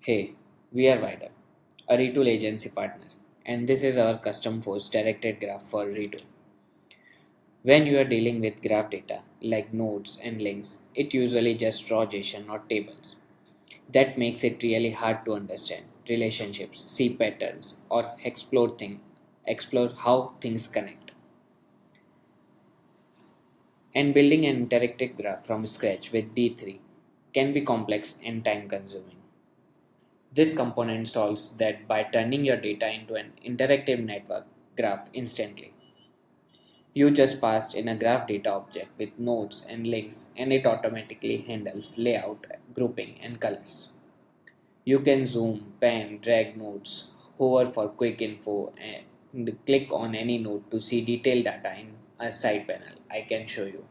Hey, we are Wider, a Retool agency partner, and this is our custom force directed graph for Retool. When you are dealing with graph data like nodes and links, it usually just raw JSON or tables. That makes it really hard to understand relationships, see patterns, or explore how things connect. And building an interactive graph from scratch with D3 can be complex and time consuming. This component solves that by turning your data into an interactive network graph instantly. You just passed in a graph data object with nodes and links and it automatically handles layout, grouping and colors. You can zoom, pan, drag nodes, hover for quick info and click on any node to see detailed data in a side panel. I can show you.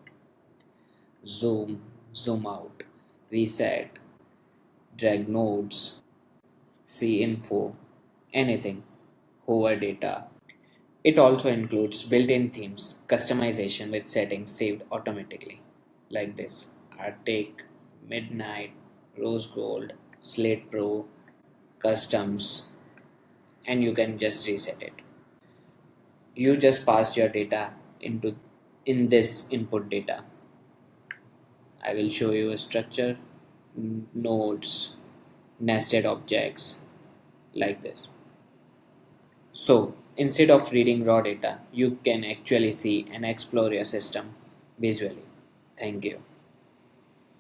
Zoom, zoom out, reset, drag nodes, see info, anything, hover data. It also includes built-in themes, customization with settings saved automatically, like this: Arctic, Midnight, Rose Gold, Slate Pro, Customs, and you can just reset it. You just pass your data into in this input data. I will show you a structure, nodes, nested objects, like this. So instead of reading raw data, you can actually see and explore your system visually. Thank you.